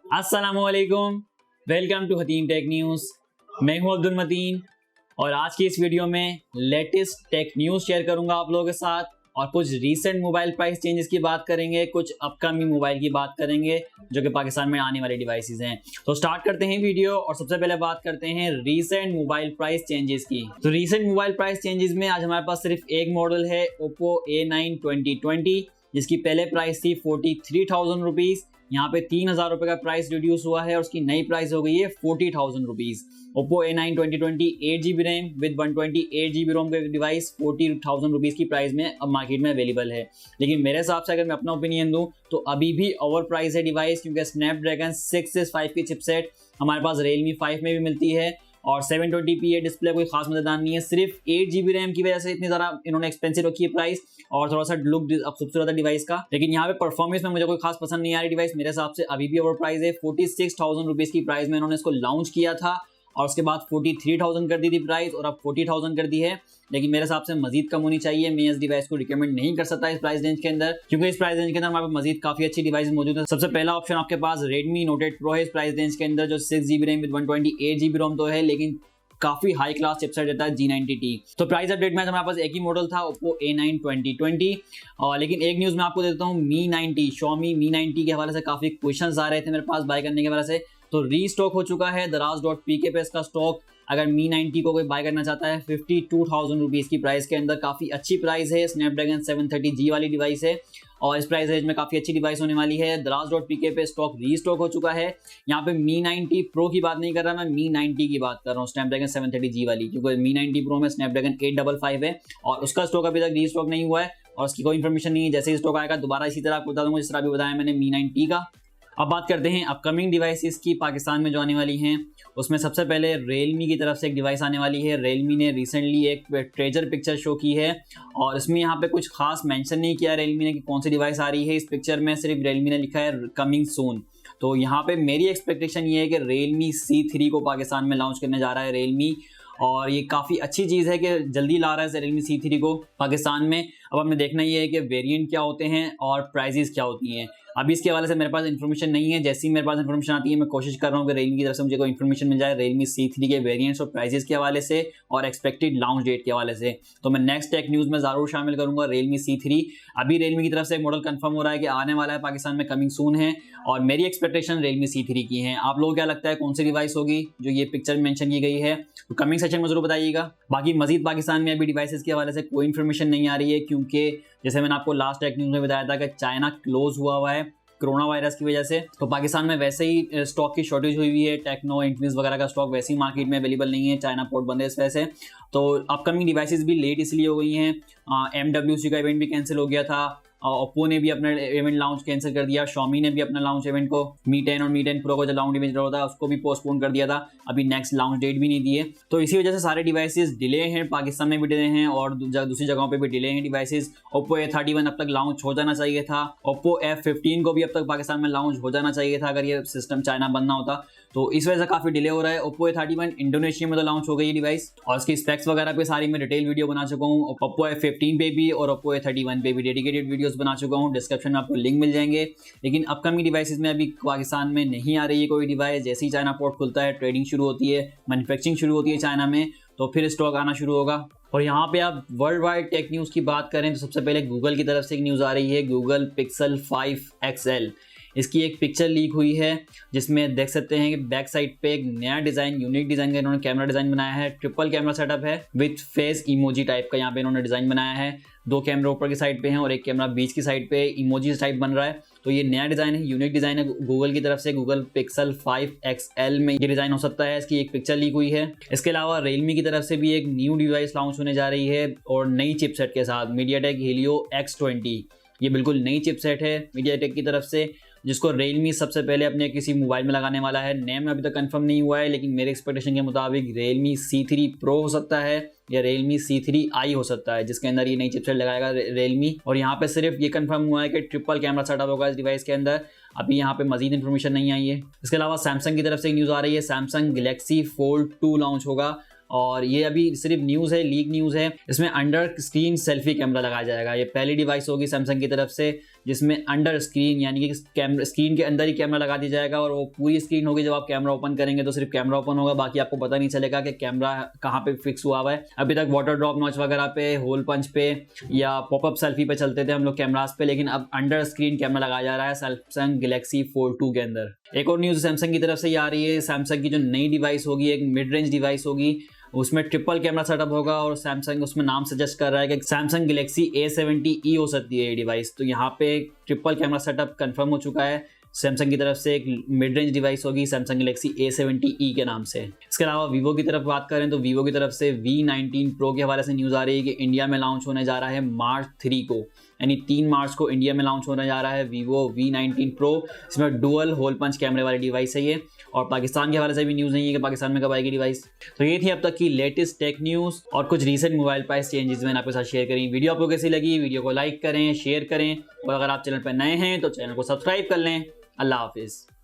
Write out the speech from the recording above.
अस्सलामुअलैकुम, welcome to hateemtech news. मैं हूं अब्दुल मतीन और आज की इस वीडियो में लेटेस्ट टेक न्यूज़ शेयर करूंगा आप लोगों के साथ और कुछ रीसेंट मोबाइल प्राइस चेंजेस की बात करेंगे, कुछ अपकमिंग मोबाइल की बात करेंगे जो कि पाकिस्तान में आने वाले डिवाइसेस हैं। तो स्टार्ट करते हैं वीडियो और सबसे पहले बात करते हैं रीसेंट मोबाइल प्राइस चेंजेस की। तो रीसेंट मोबाइल प्राइस चेंजेस में आज हमारे पास सिर्फ एक मॉडल है, Oppo A9 2020, जिसकी पहले प्राइस थी 43,000 रुपीज़। यहाँ पे 3,000 रुपये का प्राइस रिड्यूस हुआ है और उसकी नई प्राइस हो गई है 40,000 rupees. Oppo A9 2020 8GB RAM with 128GB रोम का डिवाइस 40,000 रुपीज़ की प्राइस में अब मार्केट में अवेलेबल है। लेकिन मेरे हिसाब से अगर मैं अपना ओपिनियन दूं तो अभी भी ओवर प्राइस है डिवाइस, क्योंकि स्नैपड्रैगन 6s5 की चिपसेट हमारे पास Realme 5 में भी मिलती है और 720p डिस्प्ले कोई खास मजेदार नहीं है। सिर्फ 8GB रैम की वजह से इतनी ज़्यादा इन्होंने एक्सपेंसिव रखी है प्राइस और थोड़ा सा लुक खूबसूरत है डिवाइस का। लेकिन यहाँ पे परफॉर्मेंस में मुझे कोई खास पसंद नहीं आ रही डिवाइस। मेरे हिसाब से अभी भी ओवर प्राइस है। 46,000 रुपीज़ की प्राइस में इन्होंने इसको लॉन्च किया था और उसके बाद 43,000 कर दी थी प्राइस और अब 40,000 कर दी है। लेकिन मेरे हिसाब से मजीद कम होनी चाहिए। मैं इस डिवाइस को रिकमेंड नहीं कर सकता इस प्राइस रेंज के अंदर, क्योंकि इस प्राइस रेंज के अंदर हमारे पास मजीद काफी अच्छी डिवाइस मौजूद है। सबसे पहला ऑप्शन आपके पास Redmi Note 8 Pro है इस प्राइस रेंज के अंदर, जो 6GB रैम विद 128GB रोम तो है, लेकिन काफी हाई क्लास चिपसेट देता है G90T। तो प्राइस अपडेट में हमारे पास एक ही मॉडल था, Oppo A9 2020। लेकिन एक न्यूज मैं आपको देता हूँ, Mi 90 Xiaomi Mi 90 के हवाले से काफी क्वेश्चंस आ रहे थे मेरे पास बाय करने के वजह से। तो रीस्टॉक हो चुका है दराज.pk पे इसका स्टॉक। अगर Mi 90 को कोई बाय करना चाहता है 52,000 रुपीज़ की प्राइस के अंदर, काफ़ी अच्छी प्राइस है। स्नैपड्रैगन 730G वाली डिवाइस है और इस प्राइस रेंज में काफ़ी अच्छी डिवाइस होने वाली है। दराज.pk पे स्टॉक रीस्टॉक हो चुका है। यहाँ पे Mi 90 Pro की बात नहीं कर रहा मैं, Mi 90 की बात कर रहा हूँ, स्नैपड्रैगन 730G वाली, क्योंकि Mi 90 Pro में स्नैपड्रैगन 855 है और उसका स्टॉक अभी तक रीस्टॉक नहीं हुआ है और उसकी कोई इन्फॉर्मेशन नहीं है। जैसे ही स्टॉक आएगा दोबारा इसी तरह आपको बता दूंगा जिस तरह अभी बताया मैंने Mi 90 का। अब बात करते हैं अपकमिंग डिवाइसेस की पाकिस्तान में जो आने वाली हैं। उसमें सबसे पहले Realme की तरफ से एक डिवाइस आने वाली है। Realme ने रिसेंटली एक ट्रेजर पिक्चर शो की है और इसमें यहाँ पे कुछ खास मेंशन नहीं किया Realme ने कि कौन सी डिवाइस आ रही है। इस पिक्चर में सिर्फ Realme ने लिखा है कमिंग सून। तो यहाँ पे मेरी एक्सपेक्टेशन ये है कि Realme C3 को पाकिस्तान में लॉन्च करने जा रहा है Realme, और ये काफ़ी अच्छी चीज़ है कि जल्दी ला रहा है Realme C3 को पाकिस्तान में। अब हमें देखना ये है कि वेरिएंट क्या होते हैं और प्राइजेस क्या होती हैं। अभी इसके हवाले से मेरे पास इन्फॉर्मेशन नहीं है। जैसे ही मेरे पास इन्फॉर्मेशन आती है मैं कोशिश कर रहा हूँ कि Realme की तरफ से मुझे कोई इन्फॉर्मेशन मिल जाए Realme C3 के वेरिएंट्स और प्राइजेस के हवाले से और एक्सपेक्टेड लॉन्च डेट के हवाले से, तो मैं नेक्स्ट टेक न्यूज़ में ज़रूर शामिल करूँगा Realme C3। अभी Realme की तरफ से एक मॉडल कंफर्म हो रहा है कि आने वाला है पाकिस्तान में, कमिंग सून है और मेरी एक्सपेक्टेशन Realme C3 की है। आप लोगों को क्या लगता है कौन सी डिवाइस होगी जो ये पिक्चर में मेंशन की गई है? तो कमिंग सेक्शन में जरूर बताइएगा। बाकी मजीद पाकिस्तान में अभी डिवाइसेस के हवाले से कोई इन्फॉर्मेशन नहीं आ रही है, क्योंकि जैसे मैंने आपको लास्ट टेक न्यूज़ में बताया था कि चाइना क्लोज हुआ है कोरोना वायरस की वजह से। तो पाकिस्तान में वैसे ही स्टॉक की शॉर्टेज हुई है। टेक्नो इंफिनिक्स वगैरह का स्टॉक वैसे ही मार्केट में अवेलेबल नहीं है, चाइना पोर्ट बंद है इस वजह से। तो अपकमिंग डिवाइसेस भी लेट इसलिए हो गई हैं। MWC का इवेंट भी कैंसिल हो गया था। ओप्पो ने भी अपना इवेंट लॉन्च कैंसिल कर दिया। Xiaomi ने भी अपना लॉन्च इवेंट को Mi 10 और Mi 10 Pro का जो लॉन्च इवेंट होता है उसको भी पोस्टपोन कर दिया था। अभी नेक्स्ट लॉन्च डेट भी नहीं दी है। तो इसी वजह से सारे डिवाइसेस डिले हैं, पाकिस्तान में भी डिले हैं और दूसरी जगहों पे भी डिले हैं डिवाइसेस। Oppo A31 अब तक लॉन्च हो जाना चाहिए था। Oppo F15 को भी अब तक पाकिस्तान में लॉन्च हो जाना चाहिए था अगर ये सिस्टम चाइना बंद ना होता। तो इस वजह से काफी डिले हो रहा है। Oppo A31 इंडोनेशिया में तो लॉन्च हो गई डिवाइस और उसकी स्पेक्स वगैरह पे सारी मैं डिटेल वीडियो बना चुका हूँ। Oppo F15 पे भी और Oppo A31 पे भी डेडिकेटेड वीडियोस बना चुका हूँ, डिस्क्रिप्शन में आपको लिंक मिल जाएंगे। लेकिन अपकमिंग डिवाइसेस में अभी पाकिस्तान में नहीं आ रही है कोई डिवाइस। जैसे ही चाइना पोर्ट खुलता है, ट्रेडिंग शुरू होती है, मैन्युफैक्चरिंग शुरू होती है चाइना में, तो फिर स्टॉक आना शुरू होगा। और यहाँ पे आप वर्ल्ड वाइड टेक न्यूज़ की बात करें तो सबसे पहले गूगल की तरफ से एक न्यूज़ आ रही है, गूगल Pixel 5 XL। इसकी एक पिक्चर लीक हुई है जिसमें देख सकते हैं कि बैक साइड पे एक नया डिज़ाइन, यूनिक डिज़ाइन का इन्होंने कैमरा डिज़ाइन बनाया है। ट्रिपल कैमरा सेटअप है विथ फेस इमोजी टाइप का यहाँ पे इन्होंने डिज़ाइन बनाया है। 2 कैमरा ऊपर की साइड पे हैं और एक कैमरा बीच की साइड पे इमोजी टाइप बन रहा है। तो ये नया डिज़ाइन है, यूनिक डिज़ाइन है गूगल की तरफ से। गूगल Pixel 5 XL में ये डिज़ाइन हो सकता है। इसकी एक पिक्चर लीक हुई है। इसके अलावा Realme की तरफ से भी एक न्यू डिवाइस लॉन्च होने जा रही है और नई चिपसेट के साथ, MediaTek Helio X20। ये बिल्कुल नई चिपसेट है MediaTek की तरफ से, जिसको Realme सबसे पहले अपने किसी मोबाइल में लगाने वाला है। नेम अभी तक कंफर्म नहीं हुआ है, लेकिन मेरे एक्सपेक्टेशन के मुताबिक Realme C3 Pro हो सकता है या Realme C3i हो सकता है, जिसके अंदर ये नई चिपसेट लगाएगा Realme। और यहाँ पे सिर्फ ये कंफर्म हुआ है कि ट्रिपल कैमरा सेटअप होगा इस डिवाइस के अंदर। अभी यहाँ पे मजीद इन्फॉर्मेशन नहीं आई है। इसके अलावा सैमसंग की तरफ से न्यूज़ आ रही है, सैमसंग Galaxy Fold 2 लॉन्च होगा और ये अभी सिर्फ न्यूज़ है, लीक न्यूज़ है। इसमें अंडर स्क्रीन सेल्फी कैमरा लगाया जाएगा। ये पहली डिवाइस होगी सैमसंग की तरफ से जिसमें अंडर स्क्रीन यानी कि स्क्रीन के अंदर ही कैमरा लगा दिया जाएगा और वो पूरी स्क्रीन होगी। जब आप कैमरा ओपन करेंगे तो सिर्फ कैमरा ओपन होगा, बाकी आपको पता नहीं चलेगा कि कैमरा कहाँ पे फिक्स हुआ है। अभी तक वाटर ड्रॉप नॉच वगैरह पे, होल पंच पे या पॉपअप सेल्फी पे चलते थे हम लोग कैमरास पे, लेकिन अब अंडर स्क्रीन कैमरा लगाया जा रहा है सैमसंग गैलेक्सी फोल्ड 2 के अंदर। एक और न्यूज़ सैमसंग की तरफ से ये आ रही है, सैमसंग की जो नई डिवाइस होगी, एक मिड रेंज डिवाइस होगी, उसमें ट्रिपल कैमरा सेटअप होगा और सैमसंग उसमें नाम सजेस्ट कर रहा है कि सैमसंग गैलेक्सी A70e हो सकती है ये डिवाइस। तो यहाँ पे ट्रिपल कैमरा सेटअप कंफर्म हो चुका है सैमसंग की तरफ से। एक मिड रेंज डिवाइस होगी सैमसंग गैलेक्सी A70e के नाम से। इसके अलावा वीवो की तरफ बात करें तो वीवो की तरफ से V19 Pro के हवाले से न्यूज़ आ रही है कि इंडिया में लॉन्च होने जा रहा है मार्च 3 को, यानी 3 मार्च को इंडिया में लॉन्च होने जा रहा है वीवो V19 Pro। इसमें डुअल होल पंच कैमरे वाली डिवाइस है ये। और पाकिस्तान के हवाले से भी न्यूज़ नहीं है कि पाकिस्तान में कब आएगी डिवाइस। तो ये थी अब तक की लेटेस्ट टेक न्यूज़ और कुछ रीसेंट मोबाइल प्राइस चेंजेस मैंने आपके साथ शेयर करी। वीडियो आपको कैसी लगी, वीडियो को लाइक करें, शेयर करें और अगर आप चैनल पर नए हैं तो चैनल को सब्सक्राइब कर लें। अल्लाह हाफिज़।